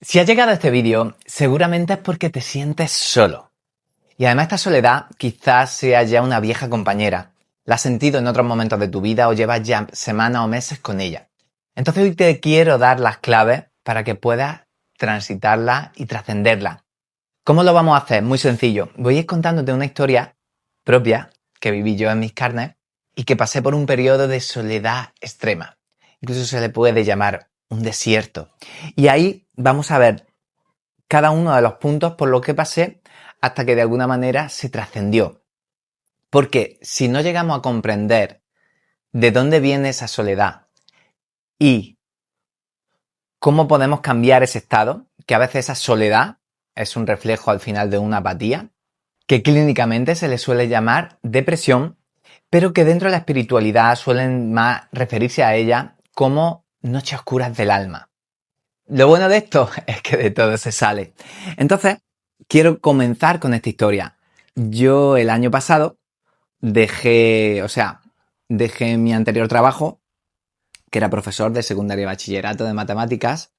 Si has llegado a este vídeo, seguramente es porque te sientes solo. Y además esta soledad quizás sea ya una vieja compañera. La has sentido en otros momentos de tu vida o llevas ya semanas o meses con ella. Entonces hoy te quiero dar las claves para que puedas transitarla y trascenderla. ¿Cómo lo vamos a hacer? Muy sencillo. Voy a ir contándote una historia propia que viví yo en mis carnes y que pasé por un periodo de soledad extrema. Incluso se le puede llamar un desierto. Y ahí vamos a ver cada uno de los puntos por los que pasé hasta que de alguna manera se trascendió. Porque si no llegamos a comprender de dónde viene esa soledad y cómo podemos cambiar ese estado, que a veces esa soledad es un reflejo al final de una apatía, que clínicamente se le suele llamar depresión, pero que dentro de la espiritualidad suelen más referirse a ella como noches oscuras del alma. Lo bueno de esto es que de todo se sale. Entonces, quiero comenzar con esta historia. Yo el año pasado dejé mi anterior trabajo, que era profesor de secundaria y bachillerato de matemáticas.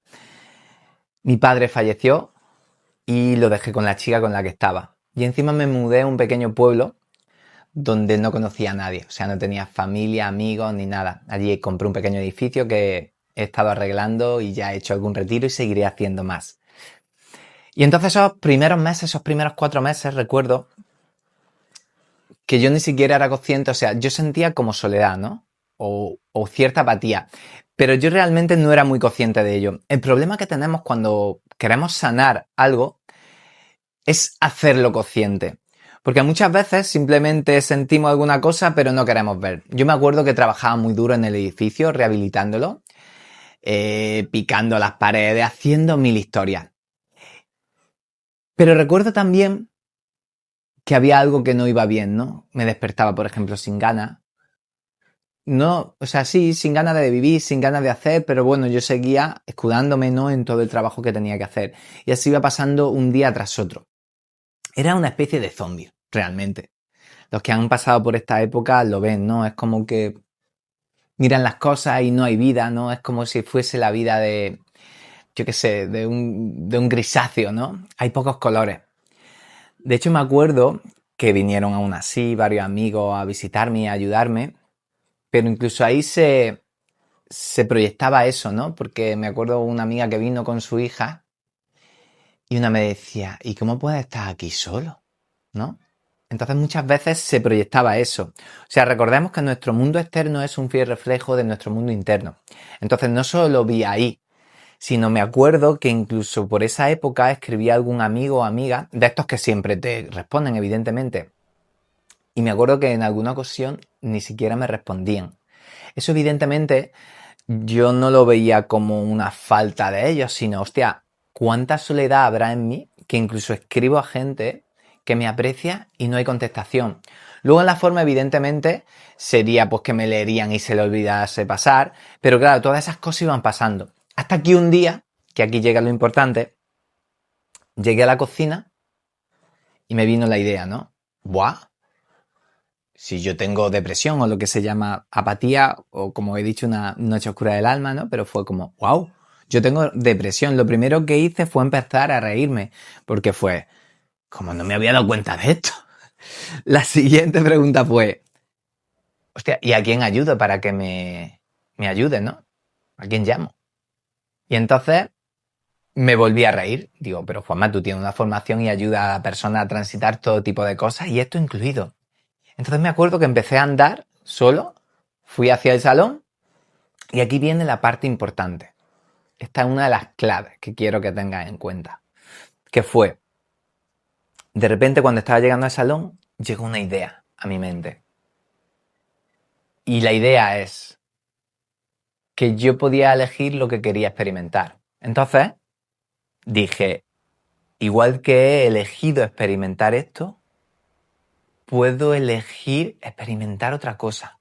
Mi padre falleció y lo dejé con la chica con la que estaba. Y encima me mudé a un pequeño pueblo donde no conocía a nadie. O sea, no tenía familia, amigos ni nada. Allí compré un pequeño edificio que he estado arreglando y ya he hecho algún retiro y seguiré haciendo más. Y entonces esos primeros 4 meses, recuerdo que yo ni siquiera era consciente, o sea, yo sentía como soledad, ¿no? O cierta apatía, pero yo realmente no era muy consciente de ello. El problema que tenemos cuando queremos sanar algo es hacerlo consciente. Porque muchas veces simplemente sentimos alguna cosa pero no queremos ver. Yo me acuerdo que trabajaba muy duro en el edificio, rehabilitándolo, picando las paredes, haciendo 1000 historias. Pero recuerdo también que había algo que no iba bien, ¿no? Me despertaba, por ejemplo, sin ganas. No, o sea, sí, sin ganas de vivir, sin ganas de hacer, pero bueno, yo seguía escudándome, ¿no?, en todo el trabajo que tenía que hacer. Y así iba pasando un día tras otro. Era una especie de zombie, realmente. Los que han pasado por esta época lo ven, ¿no? Es como que miran las cosas y no hay vida, ¿no? Es como si fuese la vida de, yo qué sé, de un grisáceo, ¿no? Hay pocos colores. De hecho, me acuerdo que vinieron aún así varios amigos a visitarme y a ayudarme, pero incluso ahí se proyectaba eso, ¿no? Porque me acuerdo una amiga que vino con su hija y una me decía, ¿y cómo puedes estar aquí solo? ¿No? Entonces muchas veces se proyectaba eso. O sea, recordemos que nuestro mundo externo es un fiel reflejo de nuestro mundo interno. Entonces no solo lo vi ahí, sino me acuerdo que incluso por esa época escribí a algún amigo o amiga, de estos que siempre te responden, evidentemente. Y me acuerdo que en alguna ocasión ni siquiera me respondían. Eso evidentemente yo no lo veía como una falta de ellos, sino, hostia, cuánta soledad habrá en mí que incluso escribo a gente que me aprecia y no hay contestación. Luego en la forma, evidentemente, sería pues que me leerían y se le olvidase pasar, pero claro, todas esas cosas iban pasando. Hasta que un día, que aquí llega lo importante, llegué a la cocina y me vino la idea, ¿no? ¡Buah! Si yo tengo depresión o lo que se llama apatía, o como he dicho, una noche oscura del alma, ¿no? Pero fue como, wow, yo tengo depresión. Lo primero que hice fue empezar a reírme, porque fue, como no me había dado cuenta de esto. La siguiente pregunta fue, hostia, ¿y a quién ayudo para que me ayude, no? ¿A quién llamo? Y entonces me volví a reír. Digo, pero Juanma, tú tienes una formación y ayuda a la persona a transitar todo tipo de cosas, y esto incluido. Entonces me acuerdo que empecé a andar solo, fui hacia el salón y aquí viene la parte importante. Esta es una de las claves que quiero que tengas en cuenta. Que fue, de repente cuando estaba llegando al salón, llegó una idea a mi mente. Y la idea es que yo podía elegir lo que quería experimentar. Entonces dije, igual que he elegido experimentar esto, puedo elegir experimentar otra cosa.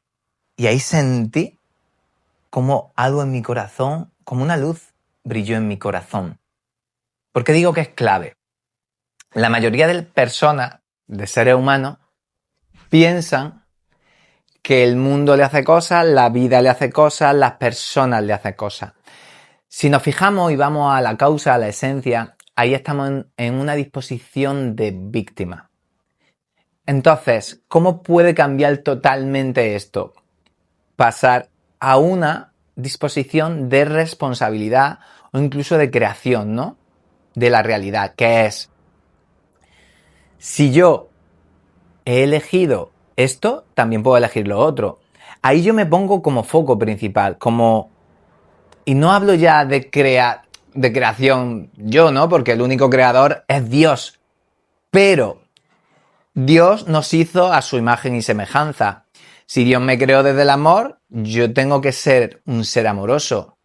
Y ahí sentí como algo en mi corazón, como una luz brilló en mi corazón. ¿Por qué digo que es clave? La mayoría de personas, de seres humanos, piensan que el mundo le hace cosas, la vida le hace cosas, las personas le hacen cosas. Si nos fijamos y vamos a la causa, a la esencia, ahí estamos en una disposición de víctima. Entonces, ¿cómo puede cambiar totalmente esto? Pasar a una disposición de responsabilidad o incluso de creación, ¿no? De la realidad, que es, si yo he elegido esto, también puedo elegir lo otro. Ahí yo me pongo como foco principal, como... Y no hablo ya de creación yo, ¿no? Porque el único creador es Dios. Pero Dios nos hizo a su imagen y semejanza. Si Dios me creó desde el amor, yo tengo que ser un ser amoroso.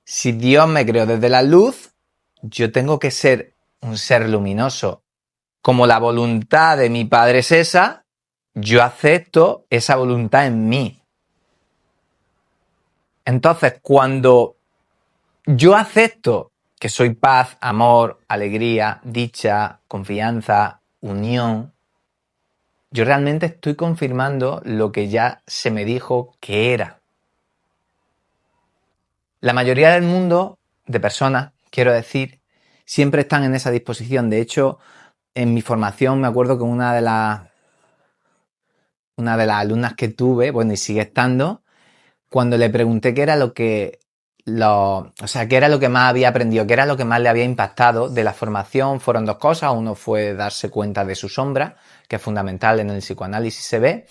Si Dios me creó desde la luz, yo tengo que ser un ser luminoso. Como la voluntad de mi Padre es esa, yo acepto esa voluntad en mí. Entonces, cuando yo acepto que soy paz, amor, alegría, dicha, confianza, unión, yo realmente estoy confirmando lo que ya se me dijo que era. La mayoría del mundo, de personas, quiero decir, siempre están en esa disposición. De hecho, en mi formación me acuerdo que una de las alumnas que tuve, bueno, y sigue estando, cuando le pregunté qué era qué era lo que más había aprendido, qué era lo que más le había impactado de la formación, fueron dos cosas. Uno fue darse cuenta de su sombra, que es fundamental en el psicoanálisis, se ve,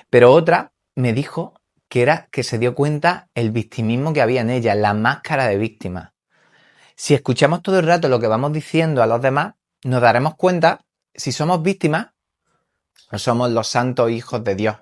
pero otra me dijo que era que se dio cuenta el victimismo que había en ella, la máscara de víctima. Si escuchamos todo el rato lo que vamos diciendo a los demás, nos daremos cuenta si somos víctimas o somos los santos hijos de Dios.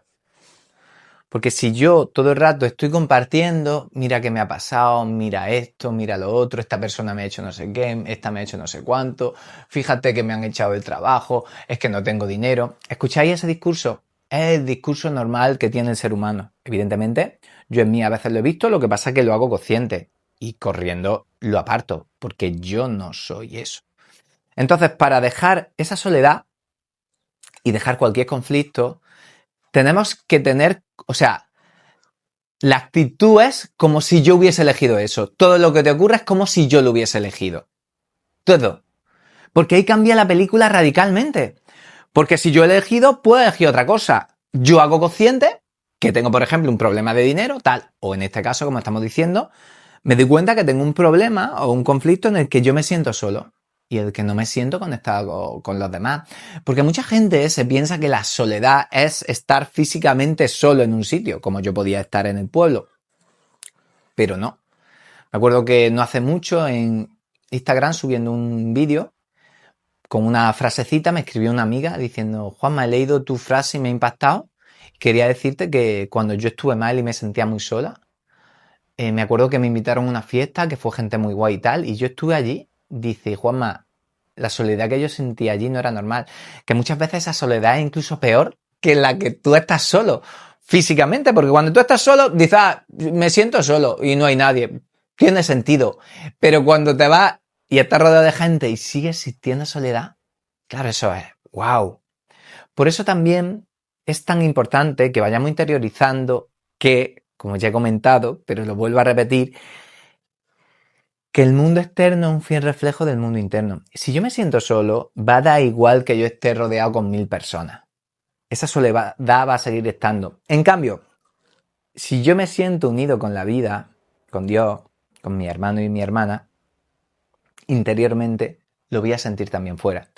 Porque si yo todo el rato estoy compartiendo, mira qué me ha pasado, mira esto, mira lo otro, esta persona me ha hecho no sé qué, esta me ha hecho no sé cuánto, fíjate que me han echado del trabajo, es que no tengo dinero. ¿Escucháis ese discurso? Es el discurso normal que tiene el ser humano. Evidentemente, yo en mí a veces lo he visto, lo que pasa es que lo hago consciente y corriendo lo aparto, porque yo no soy eso. Entonces, para dejar esa soledad y dejar cualquier conflicto, tenemos que tener, o sea, la actitud es como si yo hubiese elegido eso. Todo lo que te ocurre es como si yo lo hubiese elegido. Todo. Porque ahí cambia la película radicalmente. Porque si yo he elegido, puedo elegir otra cosa. Yo hago consciente que tengo, por ejemplo, un problema de dinero, tal, o en este caso, como estamos diciendo, me doy cuenta que tengo un problema o un conflicto en el que yo me siento solo y el que no me siento conectado con los demás. Porque mucha gente se piensa que la soledad es estar físicamente solo en un sitio, como yo podía estar en el pueblo. Pero no. Me acuerdo que no hace mucho en Instagram, subiendo un vídeo con una frasecita, me escribió una amiga diciendo: Juanma, he leído tu frase y me ha impactado. Quería decirte que cuando yo estuve mal y me sentía muy sola, me acuerdo que me invitaron a una fiesta, que fue gente muy guay y tal, y yo estuve allí. Dice: Juanma, la soledad que yo sentí allí no era normal. Que muchas veces esa soledad es incluso peor que la que tú estás solo, físicamente, porque cuando tú estás solo, dices: me siento solo y no hay nadie. Tiene sentido. Pero cuando te vas y estás rodeado de gente y sigues sintiendo soledad, claro, eso es wow. Por eso también es tan importante que vayamos interiorizando que, como ya he comentado, pero lo vuelvo a repetir, que el mundo externo es un fiel reflejo del mundo interno. Si yo me siento solo, va a dar igual que yo esté rodeado con 1000 personas. Esa soledad va a seguir estando. En cambio, si yo me siento unido con la vida, con Dios, con mi hermano y mi hermana, interiormente lo voy a sentir también fuera.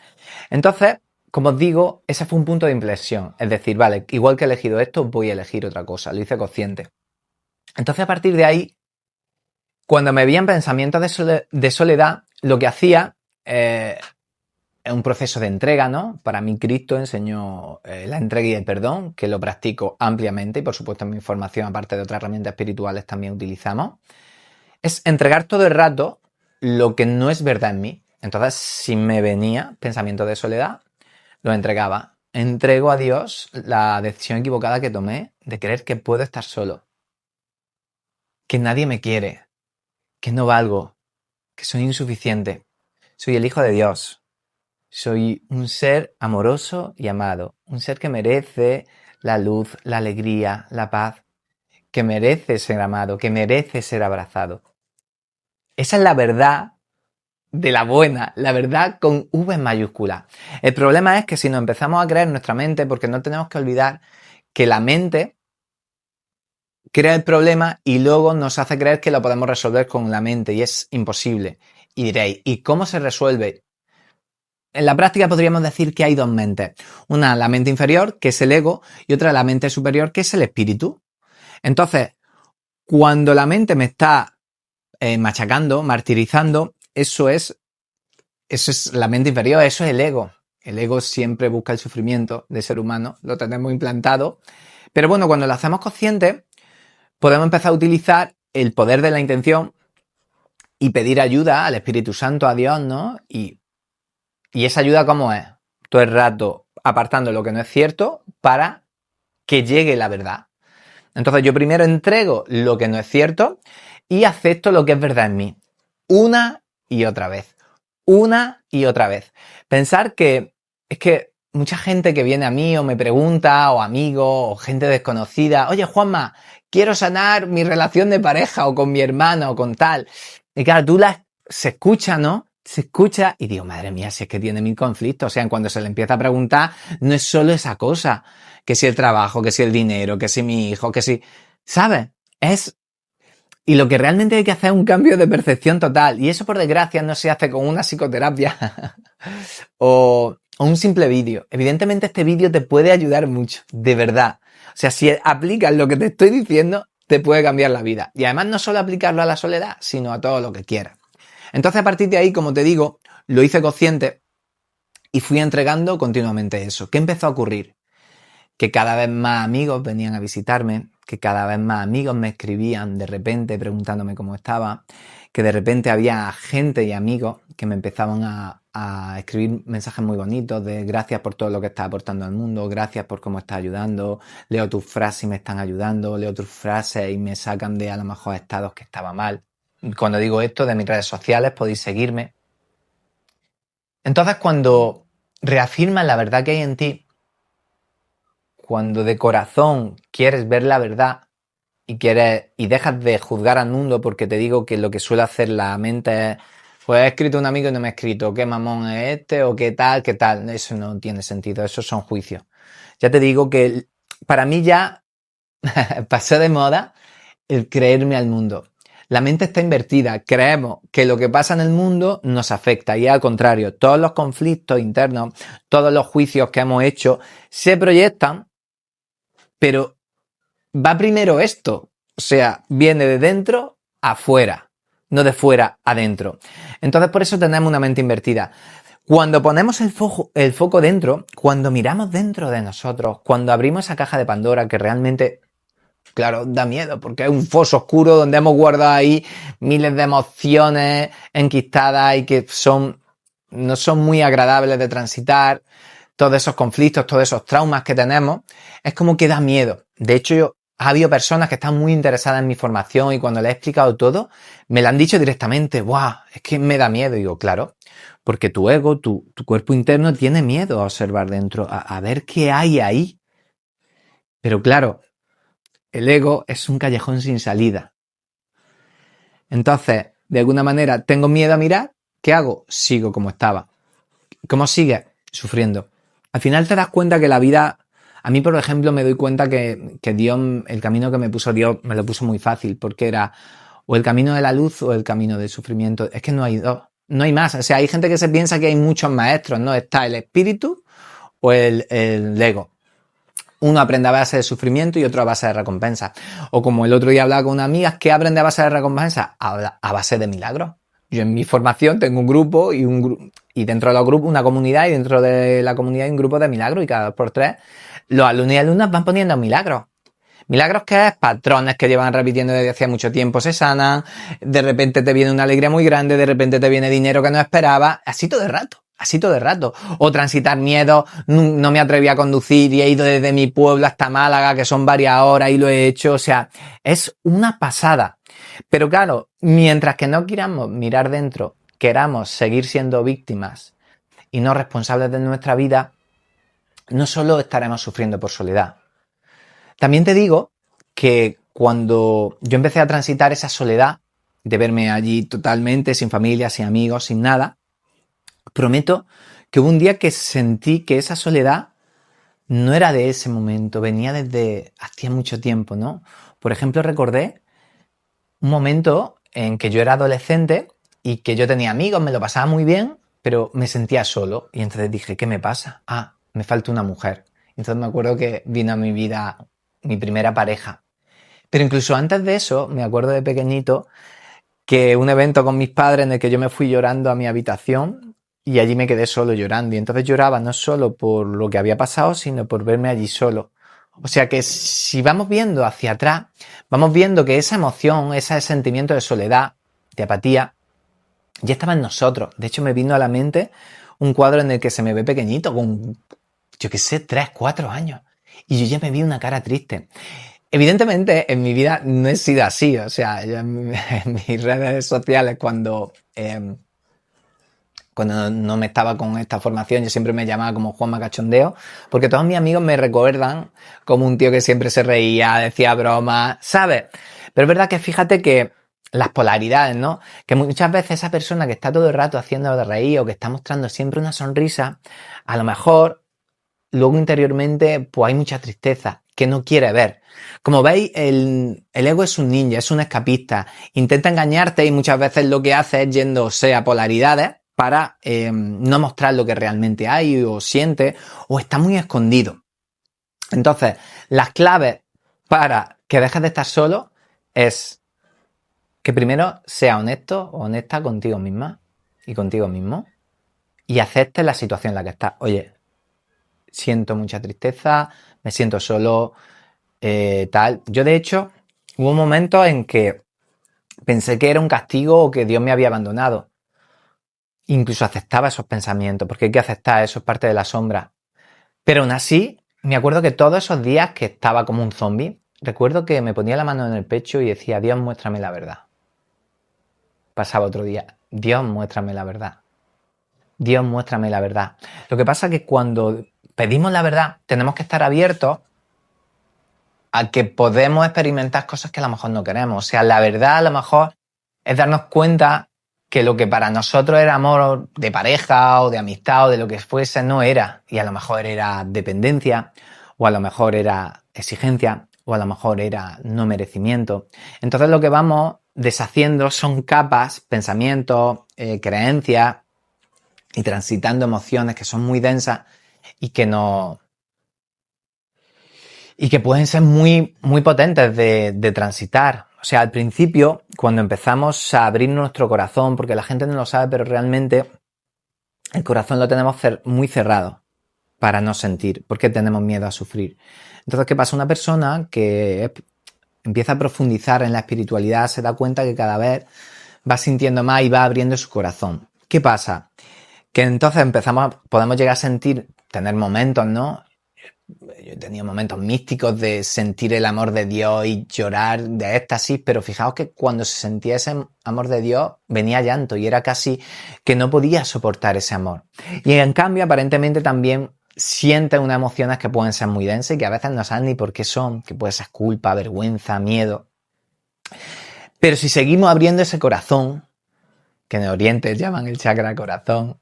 Entonces, como os digo, ese fue un punto de inflexión. Es decir, vale, igual que he elegido esto, voy a elegir otra cosa. Lo hice consciente. Entonces, a partir de ahí, cuando me veían pensamientos de soledad, lo que hacía es un proceso de entrega, ¿no? Para mí Cristo enseñó la entrega y el perdón, que lo practico ampliamente y por supuesto en mi formación, aparte de otras herramientas espirituales, también utilizamos. Es entregar todo el rato lo que no es verdad en mí. Entonces, si me venía pensamiento de soledad, lo entregaba. Entrego a Dios la decisión equivocada que tomé de creer que puedo estar solo, que nadie me quiere, que no valgo, que soy insuficiente. Soy el hijo de Dios. Soy un ser amoroso y amado. Un ser que merece la luz, la alegría, la paz. Que merece ser amado, que merece ser abrazado. Esa es la verdad de la buena, la verdad con V en mayúscula. El problema es que si nos empezamos a creer nuestra mente, porque no tenemos que olvidar que la mente crea el problema y luego nos hace creer que lo podemos resolver con la mente y es imposible. Y diréis, ¿y cómo se resuelve? En la práctica podríamos decir que hay dos mentes. Una, la mente inferior, que es el ego, y otra, la mente superior, que es el espíritu. Entonces, cuando la mente me está machacando, martirizando, eso es la mente inferior, eso es el ego. El ego siempre busca el sufrimiento del ser humano, lo tenemos implantado. Pero bueno, cuando lo hacemos consciente, podemos empezar a utilizar el poder de la intención y pedir ayuda al Espíritu Santo, a Dios, ¿no? Y esa ayuda, ¿cómo es? Todo el rato apartando lo que no es cierto para que llegue la verdad. Entonces yo primero entrego lo que no es cierto y acepto lo que es verdad en mí. Una y otra vez. Una y otra vez. Pensar que es que mucha gente que viene a mí o me pregunta, o amigos, o gente desconocida, oye Juanma, quiero sanar mi relación de pareja o con mi hermana o con tal. Y claro, se escucha, ¿no? Se escucha y digo, madre mía, si es que tiene mil conflictos. O sea, cuando se le empieza a preguntar, no es solo esa cosa, que si el trabajo, que si el dinero, que si mi hijo, que si... ¿Sabes? Y lo que realmente hay que hacer es un cambio de percepción total. Y eso, por desgracia, no se hace con una psicoterapia o un simple vídeo. Evidentemente, este vídeo te puede ayudar mucho, de verdad. O sea, si aplicas lo que te estoy diciendo, te puede cambiar la vida. Y además, no solo aplicarlo a la soledad, sino a todo lo que quieras. Entonces, a partir de ahí, como te digo, lo hice consciente y fui entregando continuamente eso. ¿Qué empezó a ocurrir? Que cada vez más amigos venían a visitarme, que cada vez más amigos me escribían de repente preguntándome cómo estaba, que de repente había gente y amigos que me empezaban a escribir mensajes muy bonitos de gracias por todo lo que estás aportando al mundo, gracias por cómo estás ayudando, leo tus frases y me están ayudando, leo tus frases y me sacan de a lo mejor estados que estaba mal. Cuando digo esto, de mis redes sociales podéis seguirme. Entonces, cuando reafirmas la verdad que hay en ti, cuando de corazón quieres ver la verdad y dejas de juzgar al mundo, porque te digo que lo que suele hacer la mente es, pues he escrito un amigo y no me ha escrito, qué mamón es este o qué tal, eso no tiene sentido, esos son juicios. Ya te digo que para mí ya pasó de moda el creerme al mundo. La mente está invertida, creemos que lo que pasa en el mundo nos afecta y al contrario, todos los conflictos internos, todos los juicios que hemos hecho se proyectan, pero va primero esto, o sea, viene de dentro a fuera, no de fuera a dentro. Entonces por eso tenemos una mente invertida. Cuando ponemos el foco dentro, cuando miramos dentro de nosotros, cuando abrimos esa caja de Pandora que realmente, claro, da miedo, porque es un foso oscuro donde hemos guardado ahí miles de emociones enquistadas y que no son muy agradables de transitar, todos esos conflictos, todos esos traumas que tenemos, es como que da miedo. De hecho, ha habido personas que están muy interesadas en mi formación y cuando les he explicado todo, me lo han dicho directamente, ¡guau! Es que me da miedo. Y digo, claro, porque tu ego, tu cuerpo interno tiene miedo a observar dentro, a ver qué hay ahí. Pero claro, el ego es un callejón sin salida. Entonces, de alguna manera, tengo miedo a mirar, ¿qué hago? Sigo como estaba. ¿Cómo sigues? Sufriendo. Al final te das cuenta que la vida, a mí por ejemplo me doy cuenta que Dios, el camino que me puso Dios me lo puso muy fácil, porque era o el camino de la luz o el camino del sufrimiento. Es que no hay dos, no hay más. O sea, hay gente que se piensa que hay muchos maestros, ¿no? Está el espíritu o el ego. Uno aprende a base de sufrimiento y otro a base de recompensa. O como el otro día hablaba con una amiga, ¿qué aprende a base de recompensa? A base de milagros. Yo en mi formación tengo un grupo y dentro de los grupos una comunidad y dentro de la comunidad hay un grupo de milagros y cada 2 por 3 los alumnos y alumnas van poniendo milagros. Milagros que es patrones que llevan repitiendo desde hace mucho tiempo se sanan, de repente te viene una alegría muy grande, de repente te viene dinero que no esperabas, así todo el rato. Así todo el rato. O transitar miedo, no me atreví a conducir y he ido desde mi pueblo hasta Málaga, que son varias horas y lo he hecho. O sea, es una pasada. Pero claro, mientras que no queramos mirar dentro, queramos seguir siendo víctimas y no responsables de nuestra vida, no solo estaremos sufriendo por soledad. También te digo que cuando yo empecé a transitar esa soledad, de verme allí totalmente, sin familia, sin amigos, sin nada, prometo que hubo un día que sentí que esa soledad no era de ese momento, venía desde hacía mucho tiempo, ¿no? Por ejemplo, recordé un momento en que yo era adolescente y que yo tenía amigos, me lo pasaba muy bien, pero me sentía solo. Y entonces dije, ¿qué me pasa? Ah, me falta una mujer. Entonces me acuerdo que vino a mi vida mi primera pareja. Pero incluso antes de eso, me acuerdo de pequeñito que un evento con mis padres en el que yo me fui llorando a mi habitación y allí me quedé solo llorando. Y entonces lloraba no solo por lo que había pasado, sino por verme allí solo. O sea que si vamos viendo hacia atrás, vamos viendo que esa emoción, ese sentimiento de soledad, de apatía, ya estaba en nosotros. De hecho, me vino a la mente un cuadro en el que se me ve pequeñito, con, yo qué sé, 3, 4 años. Y yo ya me vi una cara triste. Evidentemente, en mi vida no he sido así. O sea, yo en mis redes sociales, cuando no me estaba con esta formación, yo siempre me llamaba como Juanma Cachondeo, porque todos mis amigos me recuerdan como un tío que siempre se reía, decía bromas, ¿sabes? Pero es verdad que fíjate que las polaridades, ¿no? Que muchas veces esa persona que está todo el rato haciendo de reír o que está mostrando siempre una sonrisa, a lo mejor luego interiormente pues hay mucha tristeza que no quiere ver. Como veis, el ego es un ninja, es un escapista. Intenta engañarte y muchas veces lo que hace es yéndose a polaridades para no mostrar lo que realmente hay o siente o está muy escondido. Entonces, las claves para que dejes de estar solo es que primero seas honesto o honesta contigo misma y contigo mismo y aceptes la situación en la que estás. Oye, siento mucha tristeza, me siento solo, tal. Yo, de hecho, hubo momentos en que pensé que era un castigo o que Dios me había abandonado. Incluso aceptaba esos pensamientos, porque hay que aceptar, eso es parte de la sombra. Pero aún así, me acuerdo que todos esos días que estaba como un zombie, recuerdo que me ponía la mano en el pecho y decía, Dios, muéstrame la verdad. Pasaba otro día, Dios, muéstrame la verdad. Dios, muéstrame la verdad. Lo que pasa es que cuando pedimos la verdad, tenemos que estar abiertos a que podemos experimentar cosas que a lo mejor no queremos. O sea, la verdad a lo mejor es darnos cuenta que lo que para nosotros era amor de pareja o de amistad o de lo que fuese no era. Y a lo mejor era dependencia, o a lo mejor era exigencia, o a lo mejor era no merecimiento. Entonces lo que vamos deshaciendo son capas, pensamientos, creencias y transitando emociones que son muy densas y que no, y que pueden ser muy, muy potentes de transitar. O sea, al principio, cuando empezamos a abrir nuestro corazón, porque la gente no lo sabe, pero realmente el corazón lo tenemos muy cerrado para no sentir, porque tenemos miedo a sufrir. Entonces, ¿qué pasa? Una persona que empieza a profundizar en la espiritualidad se da cuenta que cada vez va sintiendo más y va abriendo su corazón. ¿Qué pasa? Que entonces podemos llegar a sentir, tener momentos, ¿no? Yo he tenido momentos místicos de sentir el amor de Dios y llorar de éxtasis, pero fijaos que cuando se sentía ese amor de Dios venía llanto y era casi que no podía soportar ese amor. Y en cambio, aparentemente también sientes unas emociones que pueden ser muy densas y que a veces no sabes ni por qué son, que puede ser culpa, vergüenza, miedo. Pero si seguimos abriendo ese corazón, que en Oriente llaman el chakra corazón,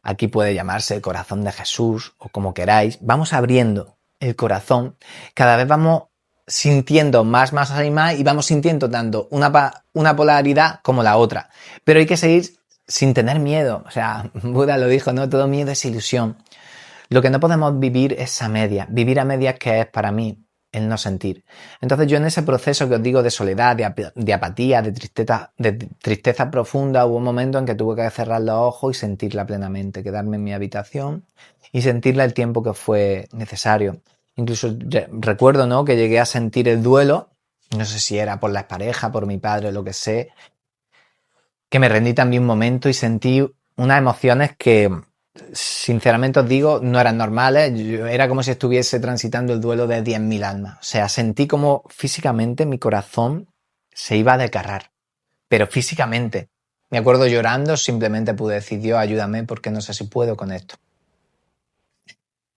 aquí puede llamarse el corazón de Jesús o como queráis, vamos abriendo el corazón, cada vez vamos sintiendo más y más y vamos sintiendo tanto una polaridad como la otra. Pero hay que seguir sin tener miedo. O sea, Buda lo dijo, ¿no? Todo miedo es ilusión. Lo que no podemos vivir es a medias. Vivir a medias, ¿qué es para mí? El no sentir. Entonces yo en ese proceso que os digo de soledad, de apatía, de tristeza profunda, hubo un momento en que tuve que cerrar los ojos y sentirla plenamente, quedarme en mi habitación y sentirla el tiempo que fue necesario. Incluso recuerdo, ¿no?, que llegué a sentir el duelo, no sé si era por la expareja, por mi padre, lo que sé, que me rendí también un momento y sentí unas emociones que, sinceramente os digo, no eran normales. Era como si estuviese transitando el duelo de 10.000 almas. O sea, sentí como físicamente mi corazón se iba a desgarrar. Pero físicamente. Me acuerdo llorando, simplemente pude decir, Dios, ayúdame porque no sé si puedo con esto.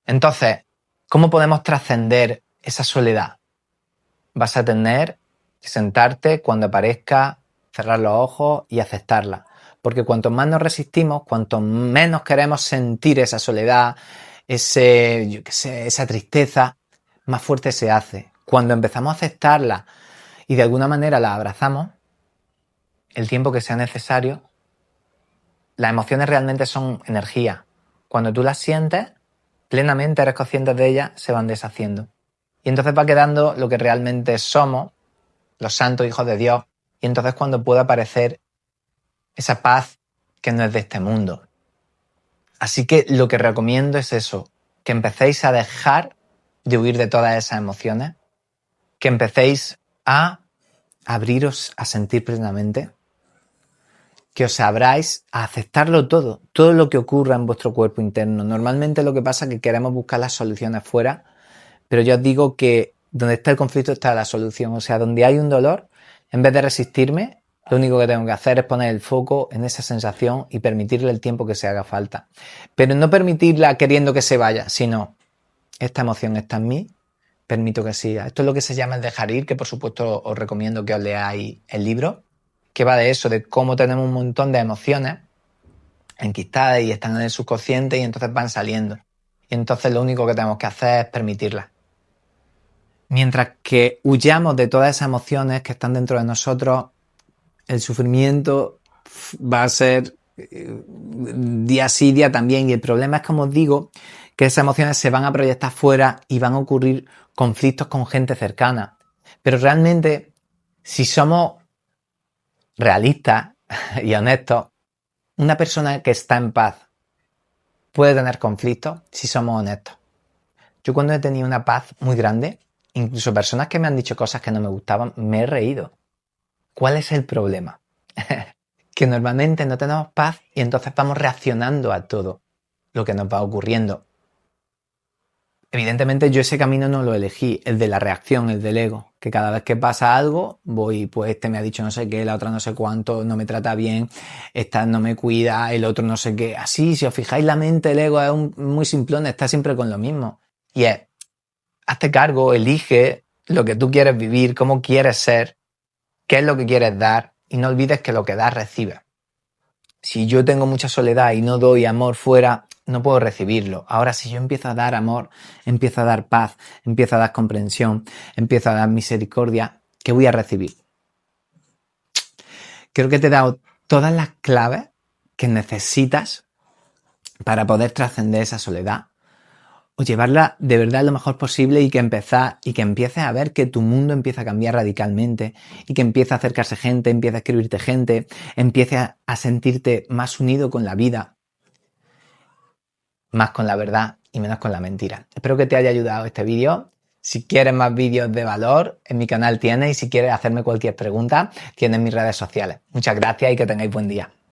Entonces, ¿cómo podemos trascender esa soledad? Vas a tener que sentarte cuando aparezca cerrar los ojos y aceptarla. Porque cuanto más nos resistimos, cuanto menos queremos sentir esa soledad, esa tristeza, más fuerte se hace. Cuando empezamos a aceptarla y de alguna manera la abrazamos, el tiempo que sea necesario, las emociones realmente son energía. Cuando tú las sientes, plenamente eres consciente de ellas, se van deshaciendo. Y entonces va quedando lo que realmente somos, los santos hijos de Dios, y entonces cuando puede aparecer esa paz que no es de este mundo. Así que lo que recomiendo es eso, que empecéis a dejar de huir de todas esas emociones, que empecéis a abriros a sentir plenamente, que os abráis a aceptarlo todo lo que ocurra en vuestro cuerpo interno. Normalmente lo que pasa es que queremos buscar las soluciones fuera, pero yo os digo que donde está el conflicto está la solución. O sea, donde hay un dolor, en vez de resistirme, lo único que tengo que hacer es poner el foco en esa sensación y permitirle el tiempo que se haga falta. Pero no permitirla queriendo que se vaya, sino esta emoción está en mí, permito que siga. Esto es lo que se llama el dejar ir, que por supuesto os recomiendo que os leáis el libro, que va de eso, de cómo tenemos un montón de emociones enquistadas y están en el subconsciente y entonces van saliendo. Y entonces lo único que tenemos que hacer es permitirlas. Mientras que huyamos de todas esas emociones que están dentro de nosotros, el sufrimiento va a ser día sí, día también. Y el problema es, como os digo, que esas emociones se van a proyectar fuera y van a ocurrir conflictos con gente cercana. Pero realmente, si somos realistas y honestos, una persona que está en paz puede tener conflictos si somos honestos. Yo cuando he tenido una paz muy grande, incluso personas que me han dicho cosas que no me gustaban, me he reído. ¿Cuál es el problema? Que normalmente no tenemos paz y entonces vamos reaccionando a todo lo que nos va ocurriendo. Evidentemente yo ese camino no lo elegí, el de la reacción, el del ego, que cada vez que pasa algo voy, pues este me ha dicho no sé qué, la otra no sé cuánto, no me trata bien, esta no me cuida, el otro no sé qué. Así, si os fijáis, la mente, el ego es muy simplón, está siempre con lo mismo. Y es, hazte cargo, elige lo que tú quieres vivir, cómo quieres ser, qué es lo que quieres dar y no olvides que lo que das recibes. Si yo tengo mucha soledad y no doy amor fuera, no puedo recibirlo. Ahora, si yo empiezo a dar amor, empiezo a dar paz, empiezo a dar comprensión, empiezo a dar misericordia, ¿qué voy a recibir? Creo que te he dado todas las claves que necesitas para poder trascender esa soledad o llevarla de verdad lo mejor posible y que empieces a ver que tu mundo empieza a cambiar radicalmente y que empieza a acercarse gente, empieza a escribirte gente, empieza a sentirte más unido con la vida, más con la verdad y menos con la mentira. Espero que te haya ayudado este vídeo. Si quieres más vídeos de valor, en mi canal tienes, y si quieres hacerme cualquier pregunta, tienes mis redes sociales. Muchas gracias y que tengáis buen día.